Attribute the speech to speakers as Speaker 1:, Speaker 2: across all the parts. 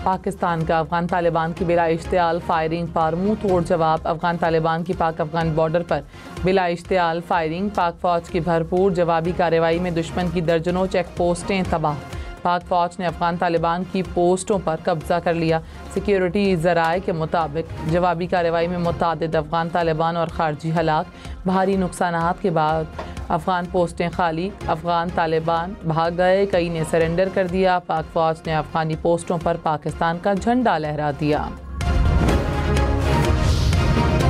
Speaker 1: पाकिस्तान का अफगान तालिबान की बिला इश्तियाल फायरिंग पर मुंह तोड़ जवाब। अफगान तालिबान की पाक अफगान बॉर्डर पर बिला इश्तियाल फायरिंग। पाक फौज की भरपूर जवाबी कार्रवाई में दुश्मन की दर्जनों चेक पोस्टें तबाह। पाक फौज ने अफगान तालिबान की पोस्टों पर कब्जा कर लिया। सिक्योरिटी ज़राए के मुताबिक जवाबी कार्रवाई में मुतादिद अफगान तालिबान और खारजी हलाक। भारी नुकसानात के बाद अफगान पोस्टें खाली। अफगान तालिबान भाग गए, कई ने सरेंडर कर दिया। पाक फौज ने अफगानी पोस्टों पर पाकिस्तान का झंडा लहरा दिया।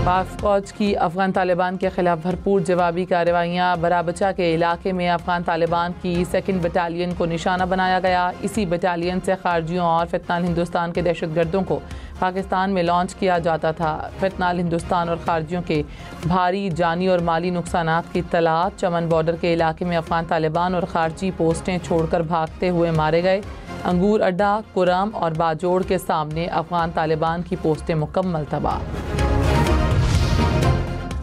Speaker 1: पाक फौज की अफगान तालिबान के खिलाफ भरपूर जवाबी कार्रवाइयाँ। बराबचा के इलाके में अफगान तालिबान की 2nd बटालियन को निशाना बनाया गया। इसी बटालियन से खारजियों और फितनाल हिंदुस्तान के दहशतगर्दों को पाकिस्तान में लॉन्च किया जाता था। फितनाल हिंदुस्तान और खारजियों के भारी जानी और माली नुकसानात की इत्तला। चमन बॉर्डर के इलाके में अफगान तालिबान और खारजी पोस्टें छोड़कर भागते हुए मारे गए। अंगूर अड्डा, कुरम और बाजोड़ के सामने अफगान तालिबान की पोस्टें मुकम्मल तबाह।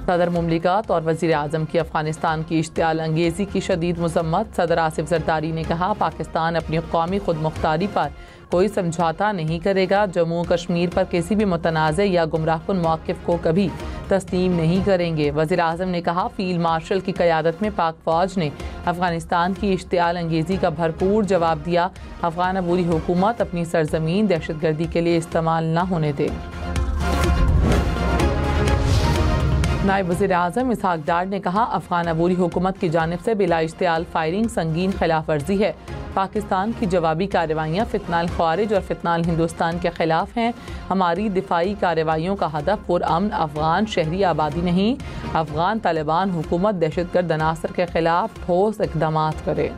Speaker 1: सदर मुमलिकत और वज़ीर आज़म की अफ़गानिस्तान की इश्तियाल अंगेज़ी की शदीद मज़म्मत। सदर आसिफ ज़रदारी ने कहा, पाकिस्तान अपनी कौमी खुद मुख्तारी पर कोई समझौता नहीं करेगा। जम्मू कश्मीर पर किसी भी मुतनाज़ या गुमराहकुन मौक़िफ़ को कभी तस्लीम नहीं करेंगे। वज़ीर आज़म ने कहा, फ़ील्ड मार्शल की क़यादत में पाक फ़ौज ने अफ़गानिस्तान की इश्तियाल अंगेज़ी का भरपूर जवाब दिया। अफ़गान अबूरी हुकूमत अपनी सरज़मीन दहशतगर्दी के लिए इस्तेमाल न होने दे। नायब वज़ीर आज़म इसहाक़ डार ने कहा, अफ़गान अबूरी हुकूमत की जानिब से बिला इश्तियाल फायरिंग संगीन खिलाफ वर्जी है। पाकिस्तान की जवाबी कार्रवाइयाँ फितनाल ख़वारिज और फितनाल हिंदुस्तान के ख़िलाफ़ हैं। हमारी दिफाई कार्रवाइयों का हदफ पुरअमन अफ़गान शहरी आबादी नहीं। अफ़गान तालिबान हुकूमत दहशतगर्द अनासर के ख़िलाफ़ ठोस इक़दामात करे।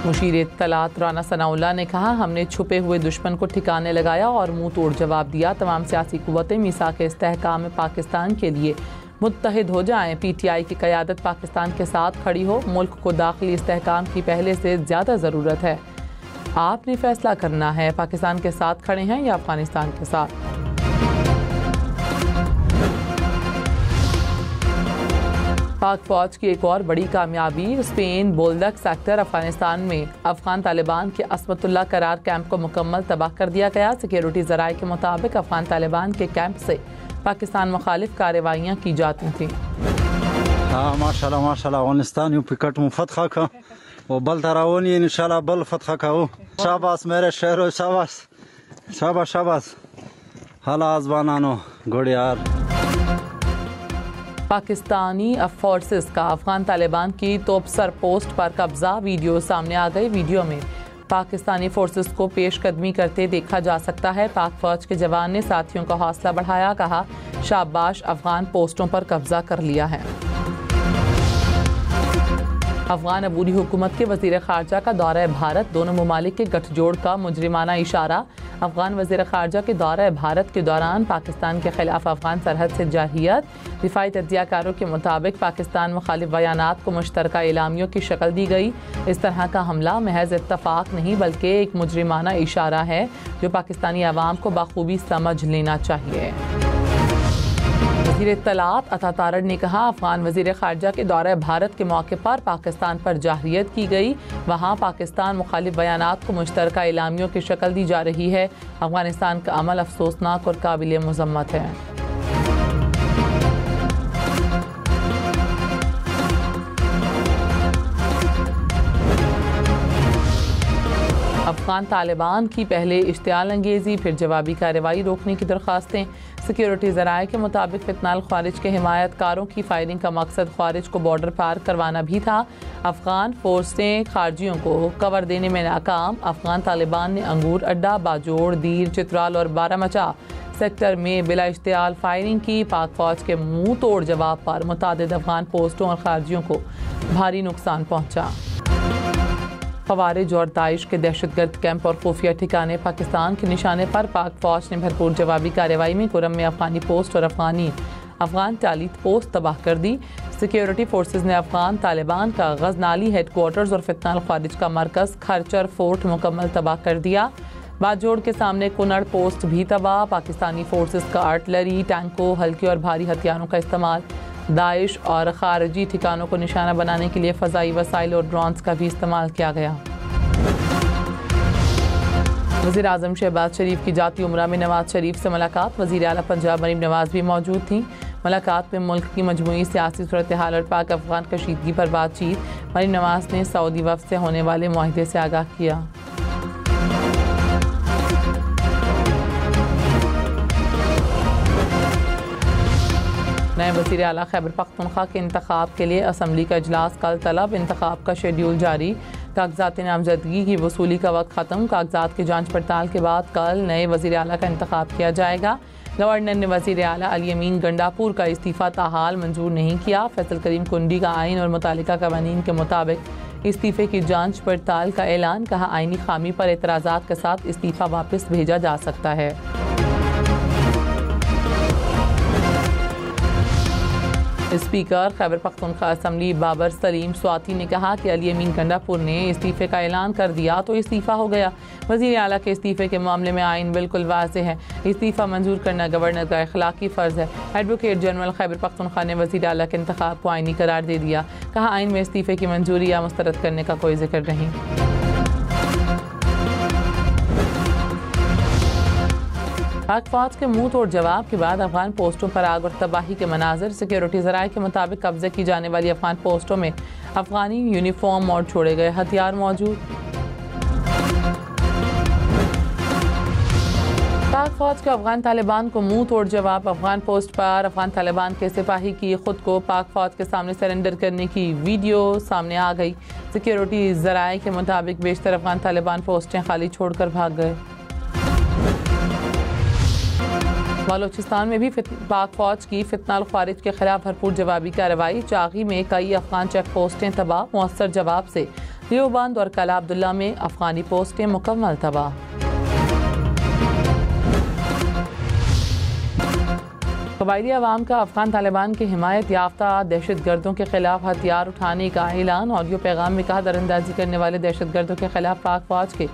Speaker 1: मुशीर इत्तलात राना सनाउल्लाह ने कहा, हमने छुपे हुए दुश्मन को ठिकाने लगाया और मुंह तोड़ जवाब दिया। तमाम सियासी कुव्वतें मीसाक इस्तेहकाम में पाकिस्तान के लिए मुत्तहिद हो जाएं। PTI की क़यादत पाकिस्तान के साथ खड़ी हो। मुल्क को दाखिली इस्तेहकाम की पहले से ज़्यादा ज़रूरत है। आपने फैसला करना है, पाकिस्तान के साथ खड़े हैं या अफगानिस्तान के साथ। पाक फौज की एक और बड़ी कामयाबी। स्पेन बोल्दक सेक्टर अफगानिस्तान में अफगान तालिबान के असमतुल्ला करार कैंप को मुकम्मल तबाह कर दिया गया। सिक्योरिटी ज़राए के मुताबिक अफगान तालिबान के कैंप से पाकिस्तान मुखालिफ कार्रवाइयाँ की जाती थीं।
Speaker 2: हाँ माशाल्लाह माशाल्लाह, अफगानिस्तान यूं पिकट में फतह का वो बल तरावनी इंशाल्लाह बल फतह का हो। शाबाश मेरे शहरों, शाबाश शाबाश शाबाश। हाला आज़बानानो गोड़ियार। पाकिस्तानी फोर्सेस का अफगान तालिबान की तोपसर पोस्ट पर कब्जा। वीडियो सामने आ गई। वीडियो में पाकिस्तानी फोर्सेस को पेशकदमी करते देखा जा सकता है। पाक फौज के जवान ने साथियों का हौसला बढ़ाया, कहा, शाबाश, अफगान पोस्टों पर कब्जा कर लिया है। अफगान अबूरी हुकूमत के वज़ीर ख़ारजा का दौरा भारत। दोनों ममालिक के गठजोड़ का मुजरिमाना इशारा। अफगान वज़ीर ख़ारजा के दौरा भारत के दौरान पाकिस्तान के ख़िलाफ़ अफगान सरहद से जारहियत। दिफाई तज्ज़ियाकारों के मुताबिक पाकिस्तान मुखालिफ बयानात को मुश्तरका एलामियों की शक्ल दी गई। इस तरह का हमला महज इत्तफ़ाक़ नहीं बल्कि एक मुजरिमाना इशारा है जो पाकिस्तानी अवाम को बाखूबी समझ लेना चाहिए। वज़ीर इत्तलात अता तारड़ ने कहा, अफगान वज़ीर ख़ारजा के दौरे भारत के मौके पर पाकिस्तान पर जारहियत की गई। वहाँ पाकिस्तान मुखालिफ बयानात को मुश्तरका एलामियों की शक्ल दी जा रही है। अफगानिस्तान का अमल अफसोसनाक और काबिल मज़म्मत है। अफगान तालिबान की पहले इश्तियाल अंगेज़ी फिर जवाबी कार्रवाई रोकने की दरख्वास्तें। सिक्योरिटी ज़राए के मुताबिक फितनाल ख़वारिज के हिमायतकारों की फायरिंग का मकसद ख़वारिज को बॉर्डर पार करवाना भी था। अफगान फोर्सें खारजियों को कवर देने में नाकाम। अफगान तालिबान ने अंगूर अड्डा, बाजोड़, दीर, चित्राल और बारामचा सेक्टर में बिला इश्तियाल फायरिंग की। पाक फौज के मुंह तोड़ जवाब पर मुतादिद अफगान पोस्टों और खारजियों को भारी नुकसान पहुँचा। ख़वारिज और दाइश के दहशतगर्द कैंप और खुफिया ठिकाने पाकिस्तान के निशाने पर पाक फौज ने भरपूर जवाबी कार्रवाई में कुरम में अफगानी पोस्ट और अफगान चालीत पोस्ट तबाह कर दी। सिक्योरिटी फोर्सेज ने अफगान तालिबान का गजनाली हेडक्वार्टर्स और फितनाल ख़वारिज का मरकज़ खरचर फोर्ट मुकम्मल तबाह कर दिया। बाजोड़ के सामने कुनड़ पोस्ट भी तबाह। पाकिस्तानी फोर्सेज का आर्टिलरी, टैंकों, हल्के और भारी हथियारों का इस्तेमाल
Speaker 1: दाइश और खारजी ठिकानों को निशाना बनाने के लिए फ़ज़ाई वसाइल और ड्रोन्स का भी इस्तेमाल किया गया। वज़ीर आज़म शहबाज शरीफ की जाती उम्रा में नवाज शरीफ से मुलाकात। वज़ीर आला पंजाब मरीम नवाज भी मौजूद थी। मुलाकात में मुल्क की मजमूई सियासी सूरत हाल और पाक अफगान कशीदगी पर बातचीत। मरीम नवाज ने सऊदी वफ़द से होने वाले मुआहदे से आगाह किया। नए वज़ीर आला खैबर पख्तूनख्वा के इंतखाब के लिए असम्बली का इजलास कल तलब। इंतखाब का शेड्यूल जारी। कागजात नामजदगी की वसूली का वक्त ख़त्म। कागजात की जांच पड़ताल के बाद कल नए वज़ीर आला का इंतखाब किया जाएगा। गवर्नर ने वज़ीर आला अली अमीन गंडापुर का इस्तीफ़ा ताहाल मंजूर नहीं किया। फैसल करीम कुंडी का आइन और मुतालिका कवानीन के मुताबिक इस्तीफ़े की जांच पड़ताल का ऐलान। कहा, आइनी खामी पर एतराज़ात के साथ इस्तीफ़ा वापस भेजा जा सकता है। स्पीकर खैबर पख्तूनख्वा असम्बली बाबर सलीम स्वाति ने कहा कि अली अमीन गंडापुर ने इस्तीफ़े का ऐलान कर दिया तो इस्तीफ़ा हो गया। वज़ीर आला के इस्तीफ़े के मामले में आइन बिल्कुल वाज़ेह है। इस्तीफ़ा मंजूर करना गवर्नर का अखलाकी फ़र्ज़ है। एडवोकेट जनरल खैबर पख्तूनख्वा ने वज़ीर आला के इंतखाब को आइनी करार दे दिया। कहा, आइन में इस्तीफ़े की मंजूरी या मुस्तरद करने का कोई जिक्र नहीं। पाक फौज के मुंह तोड़ जवाब के बाद अफगान पोस्टों पर आग और तबाही के मनाजिर। सिक्योरिटी ज़राए के मुताबिक कब्जे की जाने वाली अफगान पोस्टों में अफगानी यूनिफॉर्म और छोड़े गए हथियार मौजूद। पाक फौज के अफगान तालिबान को मुंह तोड़ जवाब। अफगान पोस्ट पर अफगान तालिबान के सिपाही की खुद को पाक फौज के सामने सरेंडर करने की वीडियो सामने आ गई। सिक्योरिटी ज़राए के मुताबिक बेशतर अफगान तालिबान पोस्टें खाली छोड़कर भाग गए। बलोचिस्तान में भी पाक फौज की फितनाल ख्वारिज के खिलाफ भरपूर जवाबी कार्रवाई। चागी में कई अफगान चेक पोस्टें तबाह। मुअस्सर जवाब से देवबंद और कला अब्दुल्ला में अफगानी पोस्टें मुकम्मल तबाह। कबायली अवाम का अफगान तालिबान के हिमायत याफ्ता दहशत गर्दों के खिलाफ हथियार उठाने का ऐलान। ऑडियो पैगाम में कहा, दरअंदाजी करने वाले दहशत गर्दों के खिलाफ पाक फौज के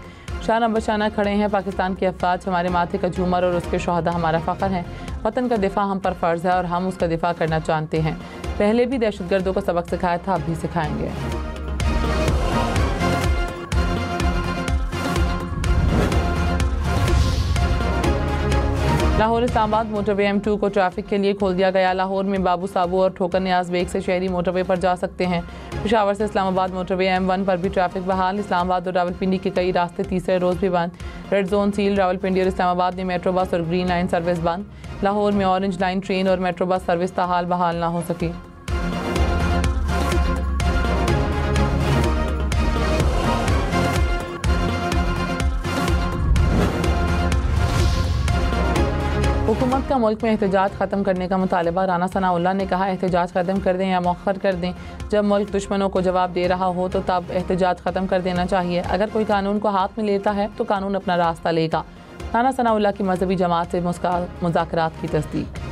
Speaker 1: शाना बशाना खड़े हैं। पाकिस्तान के अफवाज हमारे माथे का झूमर और उसके शोहदा हमारा फ़ख्र हैं। वतन का दिफा हम पर फ़र्ज़ है और हम उसका दिफा करना जानते हैं। पहले भी दहशत गर्दों को सबक सिखाया था, अब भी सिखाएंगे। लाहौर इस्लामाबाद मोटरवे M2 को ट्रैफिक के लिए खोल दिया गया। लाहौर में बाबू साबू और ठोकर न्याज बेग से शहरी मोटरवे पर जा सकते हैं। पेशावर से इस्लामाबाद मोटरवे M1 पर भी ट्रैफिक बहाल। इस्लामाबाद और रावलपिंडी के कई रास्ते तीसरे रोज़ भी बंद। Red zone seal. रावलपिंडी और इस्लामाबाद में मेट्रो बस और ग्रीन लाइन सर्विस बंद। लाहौर में ऑरेंज लाइन ट्रेन और मेट्रो बस सर्विस ताहाल बहाल ना हो सकी। हुकूमत का मुल्क में एहतजाज ख़त्म करने का मुतालबा। राना सनाउल्लाह ने कहा, एहतजाज ख़त्म कर दें या मौखर कर दें। जब मुल्क दुश्मनों को जवाब दे रहा हो तो तब एहतजाज ख़त्म कर देना चाहिए। अगर कोई कानून को हाथ में लेता है तो कानून अपना रास्ता लेगा। राना सनाउल्लाह की मजहबी जमात से मुज़ाकरात की तस्दीक।